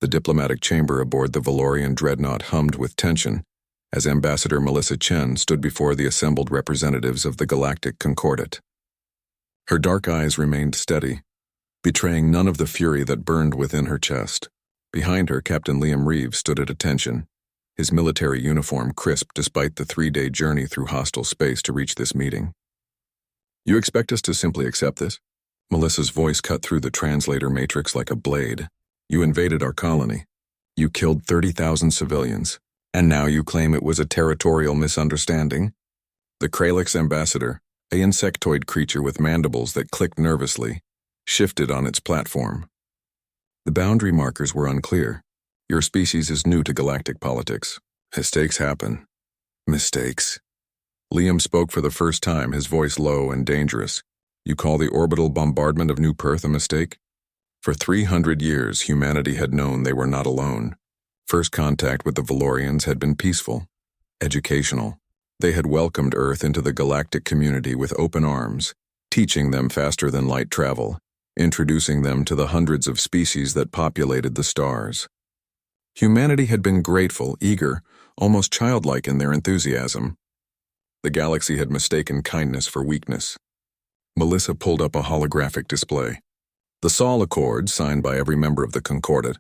The diplomatic chamber aboard the Valorian dreadnought hummed with tension as Ambassador Melissa Chen stood before the assembled representatives of the Galactic Concordat. Her dark eyes remained steady, betraying none of the fury that burned within her chest. Behind her, Captain Liam Reeves stood at attention, his military uniform crisp despite the 3-day journey through hostile space to reach this meeting. "You expect us to simply accept this?" Melissa's voice cut through the translator matrix like a blade. "You invaded our colony. You killed 30,000 civilians. And now you claim it was a territorial misunderstanding?" The Kralix ambassador, an insectoid creature with mandibles that clicked nervously, shifted on its platform. "The boundary markers were unclear. Your species is new to galactic politics. Mistakes happen." "Mistakes?" Liam spoke for the first time, his voice low and dangerous. "You call the orbital bombardment of New Perth a mistake? For 300 years, humanity had known they were not alone. First contact with the Valorians had been peaceful, educational. They had welcomed Earth into the galactic community with open arms, teaching them faster than light travel, introducing them to the hundreds of species that populated the stars. Humanity had been grateful, eager, almost childlike in their enthusiasm. The galaxy had mistaken kindness for weakness. Melissa pulled up a holographic display. The Sol Accord, signed by every member of the Concordat,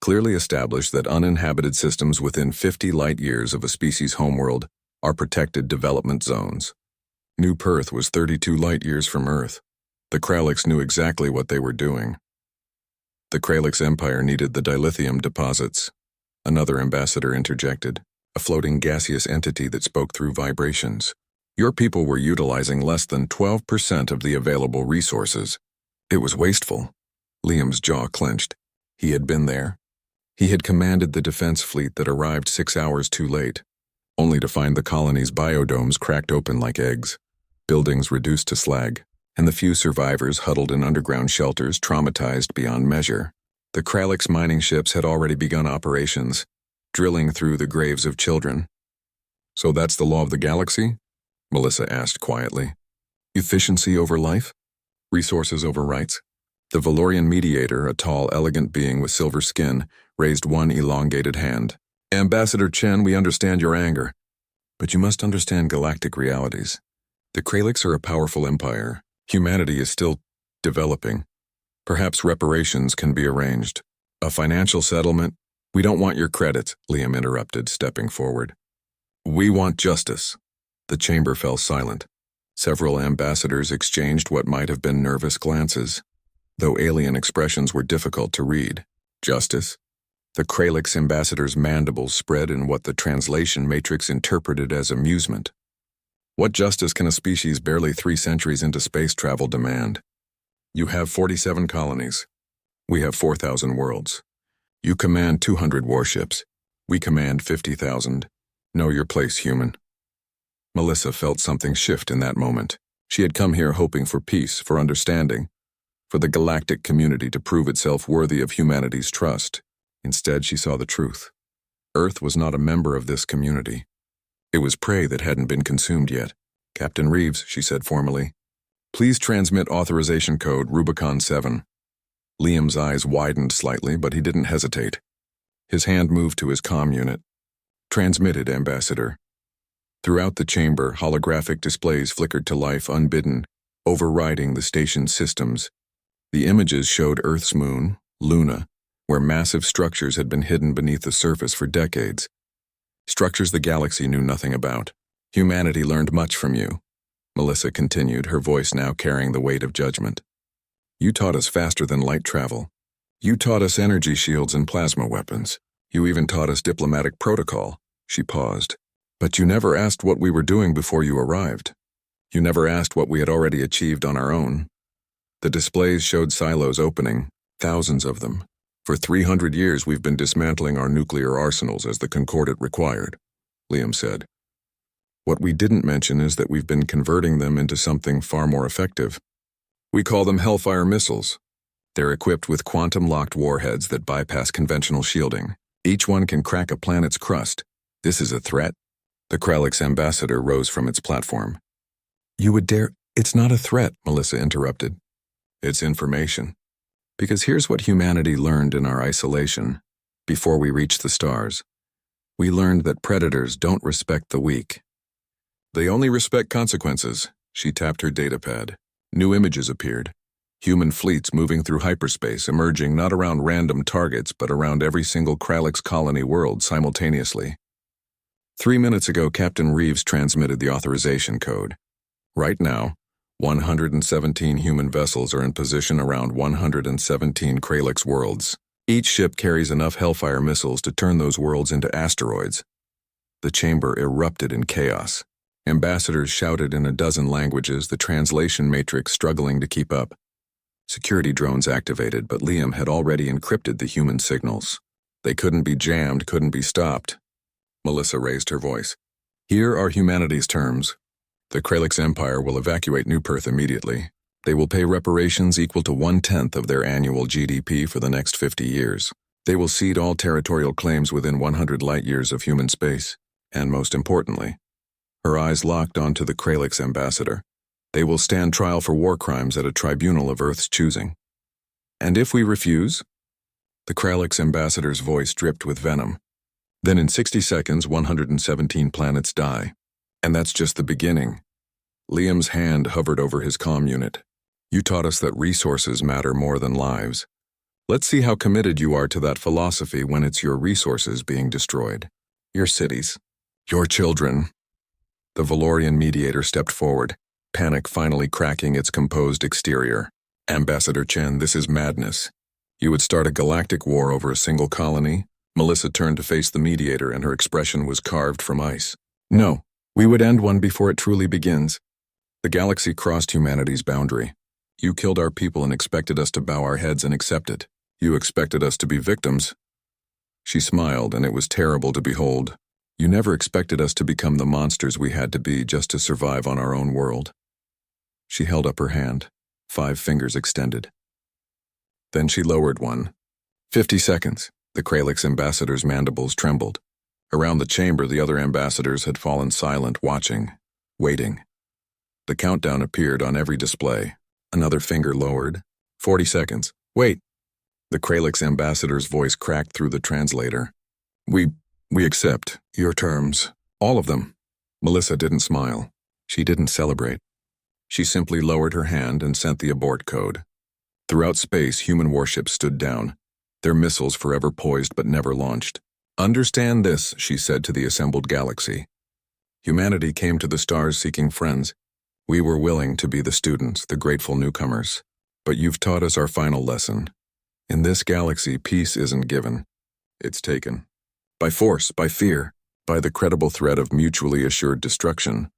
clearly established that uninhabited systems within 50 light-years of a species' homeworld are protected development zones. New Perth was 32 light-years from Earth. The Kralix knew exactly what they were doing. The Kralix Empire needed the dilithium deposits. Another ambassador interjected, a floating gaseous entity that spoke through vibrations. "Your people were utilizing less than 12% of the available resources. It was wasteful." Liam's jaw clenched. He had been there. He had commanded the defense fleet that arrived 6 hours too late, only to find the colony's biodomes cracked open like eggs, buildings reduced to slag, and the few survivors huddled in underground shelters traumatized beyond measure. The Kralix mining ships had already begun operations, drilling through the graves of children. "So that's the law of the galaxy?" Melissa asked quietly. "Efficiency over life? Resources over rights?" The Valorian mediator, a tall, elegant being with silver skin, raised one elongated hand. "Ambassador Chen, we understand your anger, but you must understand galactic realities. The Kralix are a powerful empire. Humanity is still developing. Perhaps reparations can be arranged. A financial settlement?" "We don't want your credit," Liam interrupted, stepping forward. "We want justice." The chamber fell silent. Several ambassadors exchanged what might have been nervous glances, though alien expressions were difficult to read. "Justice?" The Kralix ambassador's mandibles spread in what the translation matrix interpreted as amusement. "What justice can a species barely 3 centuries into space travel demand? You have 47 colonies. We have 4,000 worlds. You command 200 warships. We command 50,000. Know your place, human." Melissa felt something shift in that moment. She had come here hoping for peace, for understanding, for the galactic community to prove itself worthy of humanity's trust. Instead, she saw the truth. Earth was not a member of this community. It was prey that hadn't been consumed yet. "Captain Reeves," she said formally, "please transmit authorization code Rubicon 7. Liam's eyes widened slightly, but he didn't hesitate. His hand moved to his comm unit. "Transmitted, Ambassador." Throughout the chamber, holographic displays flickered to life unbidden, overriding the station's systems. The images showed Earth's moon, Luna, where massive structures had been hidden beneath the surface for decades. Structures the galaxy knew nothing about. "Humanity learned much from you," Melissa continued, her voice now carrying the weight of judgment. "You taught us faster than light travel. You taught us energy shields and plasma weapons. You even taught us diplomatic protocol." She paused. "But you never asked what we were doing before you arrived. You never asked what we had already achieved on our own." The displays showed silos opening, thousands of them. "For 300 years we've been dismantling our nuclear arsenals as the Concordat required," Liam said. "What we didn't mention is that we've been converting them into something far more effective. We call them Hellfire missiles. They're equipped with quantum-locked warheads that bypass conventional shielding. Each one can crack a planet's crust. This is a threat?" The Kralix ambassador rose from its platform. "You would dare—" "It's not a threat," Melissa interrupted. "It's information. Because here's what humanity learned in our isolation. Before we reached the stars, we learned that predators don't respect the weak. They only respect consequences. She tapped her datapad. New images appeared. Human fleets moving through hyperspace, emerging not around random targets, but around every single Kralix colony world simultaneously. 3 minutes ago, Captain Reeves transmitted the authorization code. Right now, 117 human vessels are in position around 117 Kralix worlds. Each ship carries enough Hellfire missiles to turn those worlds into asteroids. The chamber erupted in chaos. Ambassadors shouted in a dozen languages, the translation matrix struggling to keep up. Security drones activated, but Liam had already encrypted the human signals. They couldn't be jammed, couldn't be stopped. Melissa raised her voice. Here are humanity's terms. The Kralix Empire will evacuate New Perth immediately. They will pay reparations equal to 1/10 of their annual GDP for the next 50 years. They will cede all territorial claims within 100 light-years of human space. And most importantly, her eyes locked onto the Kralix ambassador. They will stand trial for war crimes at a tribunal of Earth's choosing. And if we refuse? The Kralix ambassador's voice dripped with venom. Then in 60 seconds, 117 planets die. And that's just the beginning. Liam's hand hovered over his comm unit. You taught us that resources matter more than lives. Let's see how committed you are to that philosophy when it's your resources being destroyed. Your cities. Your children. The Valorian mediator stepped forward, panic finally cracking its composed exterior. Ambassador Chen, this is madness. You would start a galactic war over a single colony? Melissa turned to face the mediator and her expression was carved from ice. No, we would end one before it truly begins. The galaxy crossed humanity's boundary. You killed our people and expected us to bow our heads and accept it. You expected us to be victims. She smiled, and it was terrible to behold. You never expected us to become the monsters we had to be just to survive on our own world. She held up her hand, 5 fingers extended. Then she lowered one. 50 seconds. The Kralix ambassador's mandibles trembled. Around the chamber, the other ambassadors had fallen silent, watching, waiting. The countdown appeared on every display. Another finger lowered. 40 seconds. Wait. The Kralix ambassador's voice cracked through the translator. We accept your terms. All of them. Melissa didn't smile. She didn't celebrate. She simply lowered her hand and sent the abort code. Throughout space, human warships stood down, their missiles forever poised but never launched. Understand this, she said to the assembled galaxy. Humanity came to the stars seeking friends. We were willing to be the students, the grateful newcomers. But you've taught us our final lesson. In this galaxy, peace isn't given. It's taken. By force, by fear, by the credible threat of mutually assured destruction.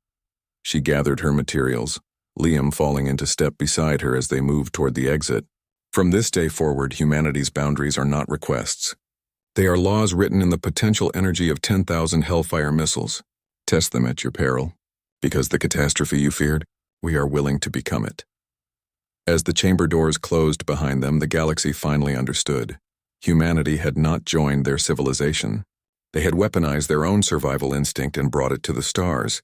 She gathered her materials, Liam falling into step beside her as they moved toward the exit. From this day forward, humanity's boundaries are not requests. They are laws written in the potential energy of 10,000 Hellfire missiles. Test them at your peril. Because the catastrophe you feared, we are willing to become it. As the chamber doors closed behind them, the galaxy finally understood. Humanity had not joined their civilization. They had weaponized their own survival instinct and brought it to the stars.